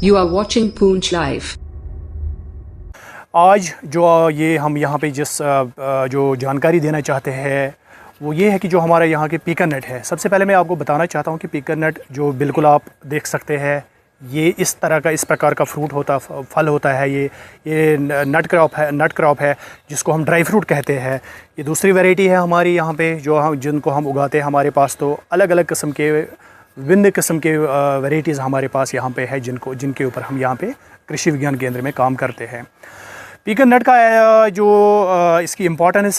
You are watching Poonch Live. आज जो ये हम यहाँ पे जो जानकारी देना चाहते हैं वो ये है कि जो हमारा यहाँ के पीकर नट है। सबसे पहले मैं आपको बताना चाहता हूँ कि पीकर नट जो बिल्कुल आप देख सकते हैं, ये इस प्रकार का फ्रूट फल होता है। ये नट क्रॉप है जिसको हम ड्राई फ्रूट कहते हैं। ये दूसरी वैरायटी है हमारी यहाँ पे जिनको हम उगाते हैं। हमारे पास तो अलग अलग किस्म के विभिन्न किस्म के वैरायटीज़ हमारे पास यहाँ पे है जिनके ऊपर हम यहाँ पे कृषि विज्ञान केंद्र में काम करते हैं। पीकर नट का जो इसकी इम्पोर्टेंस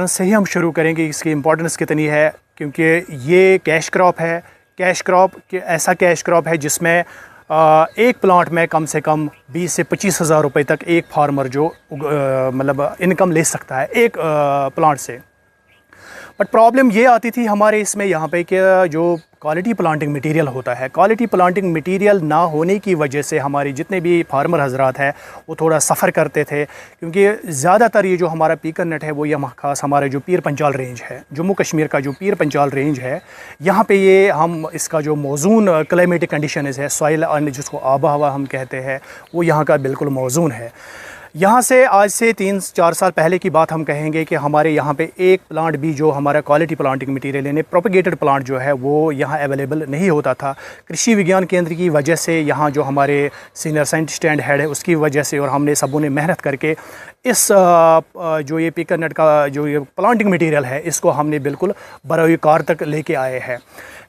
से ही हम शुरू करेंगे। इसकी इम्पोर्टेंस कितनी है, क्योंकि ये कैश क्रॉप है। ऐसा कैश क्रॉप है जिसमें एक प्लांट में कम से कम 20 से 25 हज़ार रुपये तक एक फार्मर जो मतलब इनकम ले सकता है एक प्लांट से। बट प्रॉब्लम ये आती थी हमारे इसमें यहाँ पे कि जो क्वालिटी प्लांटिंग मटेरियल होता है, क्वालिटी प्लांटिंग मटेरियल ना होने की वजह से हमारे जितने भी फार्मर हजरात हैं वो थोड़ा सफ़र करते थे, क्योंकि ज़्यादातर ये जो हमारा पीकर नट है वो यहाँ खास हमारे जो पीर पंचाल रेंज है, जम्मू कश्मीर का जो पीर पंचाल रेंज है, यहाँ पे ये हम इसका जो मौजून क्लाइमेटिक कंडीशन है, सॉइल जिसको आबो हवा हम कहते हैं, वो यहाँ का बिल्कुल मौजून है। यहाँ से आज से 3-4 साल पहले की बात हम कहेंगे कि हमारे यहाँ पे एक प्लांट भी जो हमारा क्वालिटी प्लांटिंग मटेरियल यानी प्रोपेगेटेड प्लांट जो है वो यहाँ अवेलेबल नहीं होता था। कृषि विज्ञान केंद्र की वजह से, यहाँ जो हमारे सीनियर साइंटिस्ट एंड हेड है उसकी वजह से, और हमने सबों ने मेहनत करके इस जो ये पीकर नट का जो ये प्लांटिंग मटेरियल है इसको हमने बिल्कुल बरोई कार तक लेके आए हैं।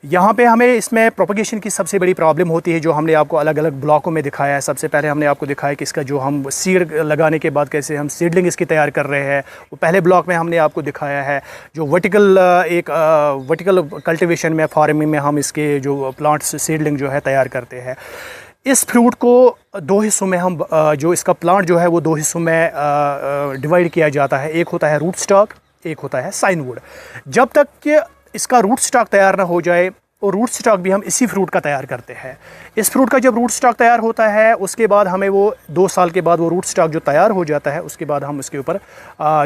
यहाँ पे हमें इसमें प्रोपगेशन की सबसे बड़ी प्रॉब्लम होती है, जो हमने आपको अलग अलग ब्लॉकों में दिखाया है। सबसे पहले हमने आपको दिखाया कि इसका जो हम सीड लगाने के बाद कैसे हम सीडलिंग इसकी तैयार कर रहे हैं, वो पहले ब्लॉक में हमने आपको दिखाया है। जो वर्टिकल कल्टीवेशन में, फार्मिंग में हम इसके जो प्लांट्स सीडलिंग जो है तैयार करते हैं। इस फ्रूट को दो हिस्सों में हम जो इसका प्लांट जो है वो दो हिस्सों में डिवाइड किया जाता है। एक होता है रूट स्टॉक, एक होता है साइनवुड। जब तक कि इसका रूट स्टॉक तैयार ना हो जाए, और रूट स्टॉक भी हम इसी फ्रूट का तैयार करते हैं। इस फ्रूट का जब रूट स्टॉक तैयार होता है उसके बाद हमें वो 2 साल के बाद वो रूट स्टॉक जो तैयार हो जाता है उसके बाद हम उसके ऊपर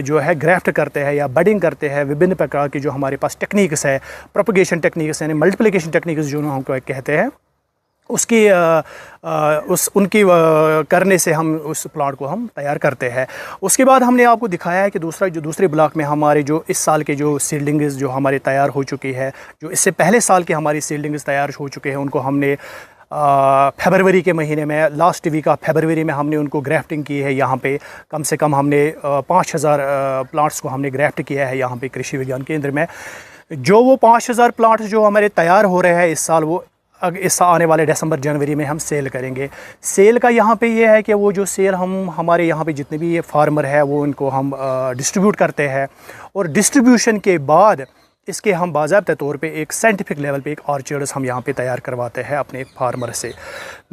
जो है ग्राफ्ट करते हैं या बडिंग करते हैं। विभिन्न प्रकार की जो हमारे पास टेक्निक्स है, प्रोपगेशन टेक्निक्स यानी मल्टीप्लिकेशन टेक्निक्स जो हम कहते हैं, उनकी करने से हम उस प्लांट को हम तैयार करते हैं। उसके बाद हमने आपको दिखाया है कि दूसरे ब्लॉक में हमारे जो इस साल के जो सीडलिंग्स जो हमारे तैयार हो चुकी है, जो इससे पहले साल के हमारी सीडलिंग्स तैयार हो चुके हैं, उनको हमने फरवरी के महीने में, लास्ट वीक ऑफ फरवरी में हमने उनको ग्राफ्टिंग की है। यहाँ पे कम से कम हमने 5000 प्लांट्स को हमने ग्राफ्ट किया है यहाँ पे कृषि विज्ञान केंद्र में। जो वो 5000 प्लांट्स जो हमारे तैयार हो रहे हैं इस साल, वो इस आने वाले दिसंबर जनवरी में हम सेल करेंगे। सेल का यहाँ पे ये है कि वो जो सेल हमारे यहाँ पे जितने भी ये फार्मर है वो इनको हम डिस्ट्रीब्यूट करते हैं, और डिस्ट्रीब्यूशन के बाद इसके हम बाज़ाब्ता तौर पे एक साइंटिफिक लेवल पे एक ऑर्चर्ड्स हम यहाँ पे तैयार करवाते हैं अपने एक फार्मर से।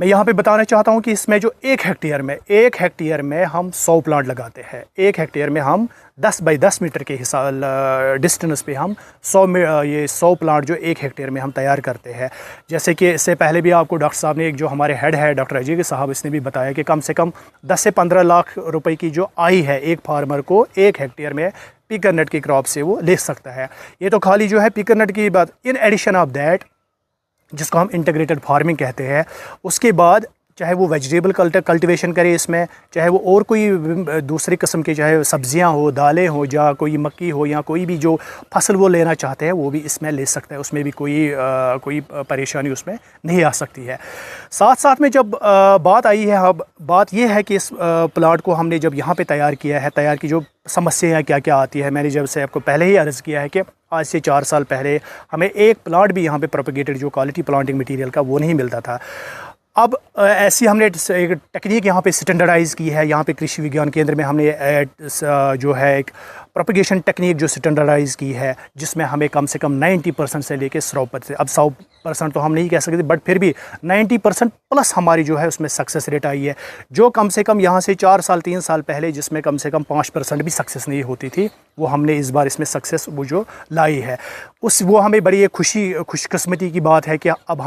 मैं यहाँ पे बताना चाहता हूँ कि इसमें जो एक हेक्टेयर में हम 100 प्लांट लगाते हैं। 1 हेक्टेयर में हम 10 बाई 10 मीटर के हिसाब डिस्टेंस पे हम 100 प्लांट जो 1 हेक्टेयर में हम तैयार करते हैं। जैसे कि इससे पहले भी आपको डॉक्टर साहब ने, एक जो हमारे हेड है डॉक्टर अजय साहब, इसने भी बताया कि कम से कम 10 से 15 लाख रुपए की जो आई है एक फार्मर को 1 हेक्टेयर में पीकर नट की क्रॉप से वो ले सकता है। ये तो खाली जो है पीकर नट की बात। इन एडिशन ऑफ दैट, जिसको हम इंटीग्रेटेड फार्मिंग कहते हैं, उसके बाद चाहे वो वेजिटेबल कल्टीवेशन करे इसमें, चाहे वो और कोई दूसरे किस्म के, चाहे सब्जियां हो, दालें हो, या कोई मक्की हो, या कोई भी जो फसल वो लेना चाहते हैं वो भी इसमें ले सकता है। उसमें भी कोई परेशानी उसमें नहीं आ सकती है। साथ में जब बात आई है, अब बात ये है कि इस प्लांट को हमने जब यहाँ पे तैयार की जो समस्याएं क्या क्या आती है, मैंने जब से आपको पहले ही अर्ज़ किया है कि आज से 4 साल पहले हमें एक प्लांट भी यहाँ पे प्रोपेगेटेड जो क्वालिटी प्लांटिंग मटेरियल का वो नहीं मिलता था। अब ऐसी हमने एक टेक्निक यहाँ पे स्टैंडर्डाइज़ की है। यहाँ पे कृषि विज्ञान केंद्र में हमने जो है एक प्रोपेगेशन टेक्निक जो स्टैंडर्डाइज़ की है, जिसमें हमें कम से कम 90% से लेके 100%, अब 100% तो हम नहीं कह सकते, बट फिर भी 90% प्लस हमारी जो है उसमें सक्सेस रेट आई है। जो कम से कम यहाँ से 3 साल पहले जिसमें कम से कम 5% भी सक्सेस नहीं होती थी, वो हमने इस बार इसमें सक्सेस वो जो लाई है वो हमें बड़ी एक खुशकिस्मती की बात है कि अब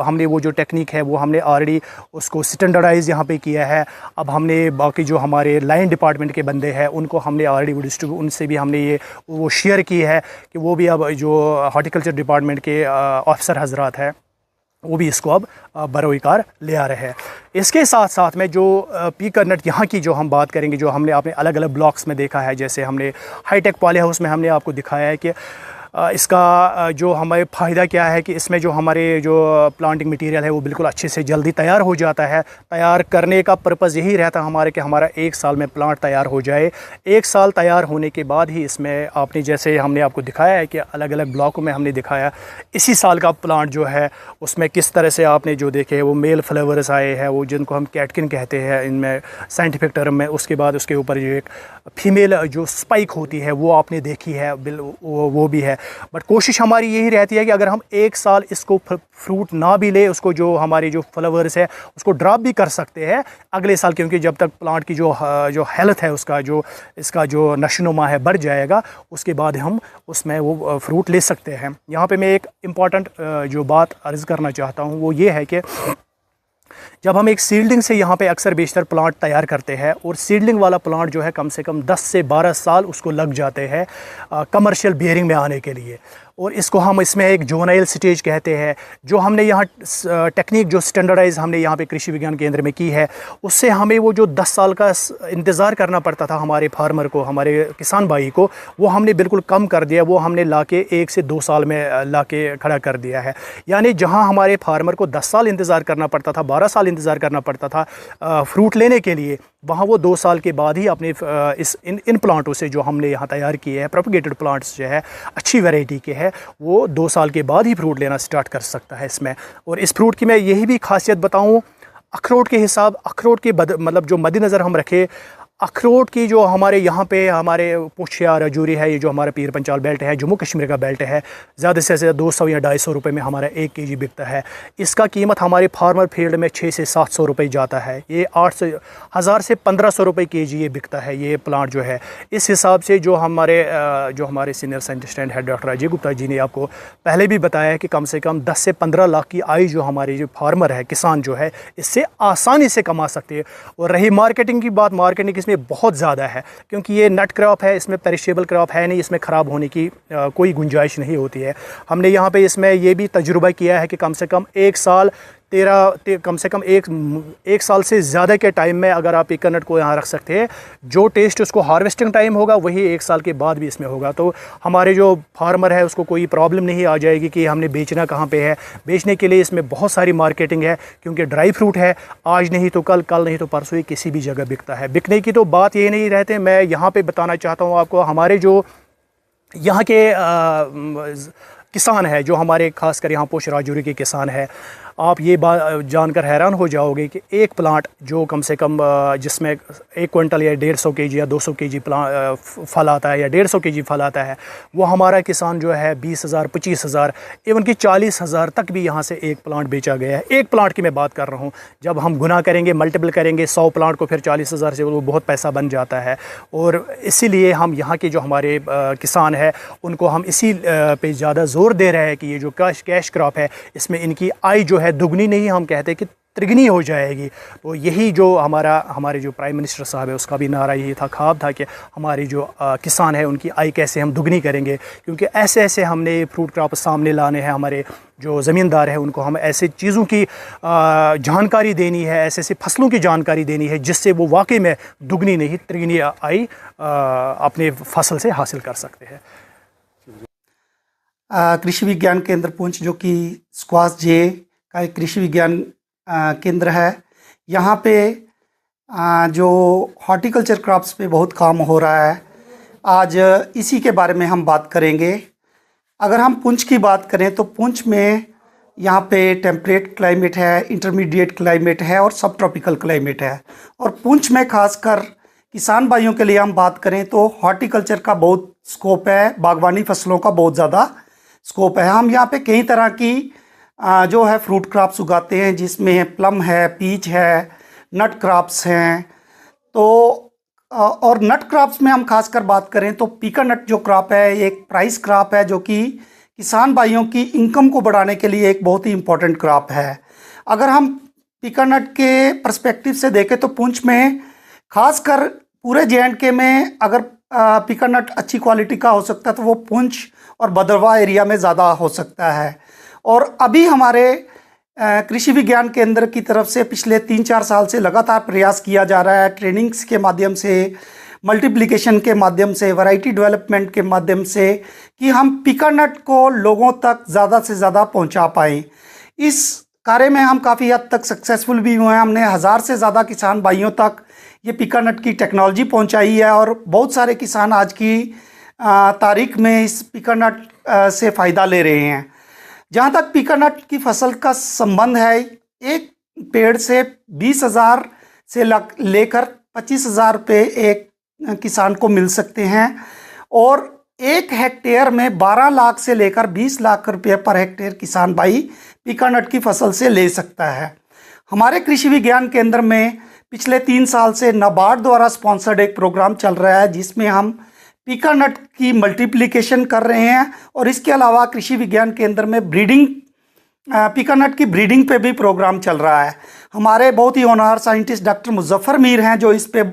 हमने वो जो टेक्निक है वो हमने ऑलरेडी उसको स्टैंडर्डाइज़ यहाँ पे किया है। अब हमने बाकी जो हमारे लाइन डिपार्टमेंट के बंदे हैं उनको हमने ऑलरेडी वो उनसे भी हमने वो शेयर की है कि वो भी अब जो हॉर्टिकल्चर डिपार्टमेंट के ऑफिसर हजरात हैं वो भी इसको अब बरोई कार ले आ रहे हैं। इसके साथ साथ में जो पीकर नट यहाँ की जो हम बात करेंगे, जो हमने आपने अलग अलग ब्लॉक्स में देखा है, जैसे हमने हाईटेक पॉली हाउस में हमने आपको दिखाया है कि इसका जो हमें फ़ायदा क्या है कि इसमें जो हमारे जो प्लांटिंग मटेरियल है वो बिल्कुल अच्छे से जल्दी तैयार हो जाता है। तैयार करने का पर्पज़ यही रहता है हमारे कि हमारा 1 साल में प्लांट तैयार हो जाए। 1 साल तैयार होने के बाद ही इसमें आपने जैसे हमने आपको दिखाया है कि अलग अलग ब्लॉकों में हमने दिखाया इसी साल का प्लांट जो है उसमें किस तरह से आपने जो देखे वो मेल फ्लावर्स आए हैं, वो जिनको हम कैटकिन कहते हैं इनमें साइंटिफिक टर्म में। उसके बाद उसके ऊपर जो एक फीमेल जो स्पाइक होती है वो आपने देखी है, वो भी है। बट कोशिश हमारी यही रहती है कि अगर हम 1 साल इसको फ्रूट ना भी ले, उसको जो हमारी जो फ्लावर्स है उसको ड्रॉप भी कर सकते हैं अगले साल, क्योंकि जब तक प्लांट की जो हेल्थ है उसका जो इसका जो नशोनुमा है बढ़ जाएगा, उसके बाद हम उसमें वो फ्रूट ले सकते हैं। यहाँ पे मैं एक इम्पॉर्टेंट जो बात अर्ज़ करना चाहता हूँ वो ये है कि जब हम एक सीडलिंग से यहाँ पे अक्सर बेशतर प्लांट तैयार करते हैं, और सीडलिंग वाला प्लांट जो है कम से कम 10 से 12 साल उसको लग जाते हैं कमर्शियल बियरिंग में आने के लिए, और इसको हम इसमें एक जुवेनाइल स्टेज कहते हैं। जो हमने यहाँ टेक्निक जो स्टैंडर्डाइज हमने यहाँ पे कृषि विज्ञान केंद्र में की है, उससे हमें वो जो 10 साल का इंतज़ार करना पड़ता था हमारे फार्मर को, हमारे किसान भाई को, वो हमने बिल्कुल कम कर दिया। वो हमने लाके 1 से 2 साल में लाके खड़ा कर दिया है। यानी जहाँ हमारे फार्मर को 10 साल इंतज़ार करना पड़ता था, 12 साल इंतज़ार करना पड़ता था फ्रूट लेने के लिए, वहाँ वो 2 साल के बाद ही अपने इन प्लांटों से जो हमने यहाँ तैयार किए हैं प्रोपगेटेड प्लांट्स जो है अच्छी वैरायटी के हैं, वो 2 साल के बाद ही फ्रूट लेना स्टार्ट कर सकता है इसमें। और इस फ्रूट की मैं यही भी खासियत बताऊँ, अखरोट के हिसाब, अखरोट के मतलब जो मद्देनज़र हम रखें, अखरोट की जो हमारे यहाँ पे हमारे पुंछ या राजौरी है, ये जो हमारा पीर पंचाल बेल्ट है, जम्मू कश्मीर का बेल्ट है, ज़्यादा से ज़्यादा 200 या 250 रुपये में हमारा 1 केजी बिकता है। इसका कीमत हमारे फार्मर फील्ड में 6 से 700 रुपये जाता है। ये 1000 से 1500 रुपये केजी ये बिकता है ये प्लांट जो है। इस हिसाब से जो हमारे senior scientist and head doctor Ajay Gupta ji ने आपको पहले भी बताया है कि कम से कम 10 से 15 लाख की आय जो हमारे जो फार्मर है, किसान जो है, इससे आसानी से कमा सकते हैं। और रही मार्केटिंग की बात, मार्केटिंग इसमें बहुत ज़्यादा है, क्योंकि ये नट क्रॉप है, इसमें पेरिशेबल क्रॉप है नहीं, इसमें ख़राब होने की कोई गुंजाइश नहीं होती है। हमने यहाँ पे इसमें ये भी तजुर्बा किया है कि कम से कम 1 साल कम से कम एक साल से ज़्यादा के टाइम में अगर आप पीकर नट को यहाँ रख सकते हैं, जो टेस्ट उसको हार्वेस्टिंग टाइम होगा वही 1 साल के बाद भी इसमें होगा। तो हमारे जो फार्मर है उसको कोई प्रॉब्लम नहीं आ जाएगी कि हमने बेचना कहाँ पे है। बेचने के लिए इसमें बहुत सारी मार्केटिंग है, क्योंकि ड्राई फ्रूट है, आज नहीं तो कल, कल नहीं तो परसों ही किसी भी जगह बिकता है। बिकने की तो बात ये नहीं रहते। मैं यहाँ पर बताना चाहता हूँ आपको, हमारे जो यहाँ के किसान है, जो हमारे खासकर यहाँ पुंछ राजौरी के किसान है, आप ये बात जानकर हैरान हो जाओगे कि एक प्लांट जो कम से कम जिसमें 1 क्विंटल या 150 केजी या 200 केजी फल आता है या 150 केजी फल आता है, वो हमारा किसान जो है 20,000, 25,000, इवन कि 40,000 तक भी यहाँ से एक प्लांट बेचा गया है। एक प्लांट की मैं बात कर रहा हूँ। जब हम गुना करेंगे, मल्टीपल करेंगे 100 प्लांट को, फिर 40,000 से वो बहुत पैसा बन जाता है। और इसीलिए हम यहाँ के जो हमारे किसान है उनको हम इसी पे ज़्यादा ज़ोर दे रहे हैं कि ये जो कैश क्रॉप है, इसमें इनकी आय जो है दुगनी नहीं, हम कहते हैं कि त्रिगुनी हो जाएगी। तो यही जो हमारे जो प्राइम मिनिस्टर साहब है उसका भी नारा यही था, ख्वाब था कि हमारी जो किसान है उनकी आय कैसे हम दुगनी करेंगे, क्योंकि ऐसे ऐसे हमने फ्रूट क्रॉप सामने लाने हैं। हमारे जो ज़मींदार है उनको हम ऐसे चीज़ों की जानकारी देनी है, ऐसे ऐसे फसलों की जानकारी देनी है जिससे वो वाकई में दुगनी नहीं त्रिगुनी आय अपने फसल से हासिल कर सकते हैं। कृषि विज्ञान केंद्र पुंछ, जो कि स्क्वाश जे का एक कृषि विज्ञान केंद्र है, यहाँ पे जो हॉर्टिकल्चर क्रॉप्स पे बहुत काम हो रहा है। आज इसी के बारे में हम बात करेंगे। अगर हम पुंछ की बात करें तो पुंछ में यहाँ पे टेम्परेट क्लाइमेट है, इंटरमीडिएट क्लाइमेट है और सब ट्रॉपिकल क्लाइमेट है। और पुंछ में खासकर किसान भाइयों के लिए हम बात करें तो हॉर्टिकल्चर का बहुत स्कोप है, बागवानी फसलों का बहुत ज़्यादा स्कोप है। हम यहाँ पे कई तरह की जो है फ्रूट क्रॉप्स उगाते हैं, जिसमें प्लम है, पीच है, नट क्रॉप्स हैं। तो और नट क्रॉप्स में हम खासकर बात करें तो पीकर नट जो क्रॉप है एक प्राइस क्रॉप है, जो कि किसान भाइयों की इनकम को बढ़ाने के लिए एक बहुत ही इम्पोर्टेंट क्रॉप है। अगर हम पीकर नट के पर्सपेक्टिव से देखें तो पुंछ में खासकर पूरे जे.एंड.के में अगर पीकर नट अच्छी क्वालिटी का हो सकता है तो वो पुंछ और भद्रवाह एरिया में ज़्यादा हो सकता है। और अभी हमारे कृषि विज्ञान केंद्र की तरफ से पिछले 3-4 साल से लगातार प्रयास किया जा रहा है, ट्रेनिंग्स के माध्यम से, मल्टीप्लिकेशन के माध्यम से, वैरायटी डेवलपमेंट के माध्यम से, कि हम पिकानट को लोगों तक ज़्यादा से ज़्यादा पहुंचा पाएँ। इस कार्य में हम काफ़ी हद तक सक्सेसफुल भी हुए हैं। हमने 1000 से ज़्यादा किसान भाइयों तक ये पिकानट की टेक्नोलॉजी पहुंचाई है और बहुत सारे किसान आज की तारीख में इस पिकानट से फ़ायदा ले रहे हैं। जहाँ तक पिकानट की फसल का संबंध है, एक पेड़ से 20,000 से लेकर 25,000 रुपये एक किसान को मिल सकते हैं और 1 हेक्टेयर में 12 लाख से लेकर 20 लाख रुपये पर हेक्टेयर किसान भाई पिकानट की फसल से ले सकता है। हमारे कृषि विज्ञान केंद्र में पिछले 3 साल से नाबार्ड द्वारा स्पॉन्सर्ड एक प्रोग्राम चल रहा है, जिसमें हम पिकानट की मल्टीप्लिकेशन कर रहे हैं और इसके अलावा कृषि विज्ञान केंद्र में ब्रीडिंग, पिकानट की ब्रीडिंग पे भी प्रोग्राम चल रहा है। हमारे बहुत ही होनहार साइंटिस्ट डॉक्टर मुजफ्फर मीर हैं जो इस पे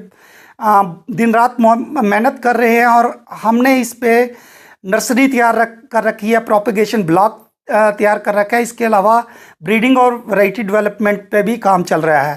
दिन रात मेहनत कर रहे हैं और हमने इस पे नर्सरी तैयार कर रखी है, प्रोपेगेशन ब्लॉक तैयार कर रखा है। इसके अलावा ब्रीडिंग और वैरायटी डेवलपमेंट पे भी काम चल रहा है।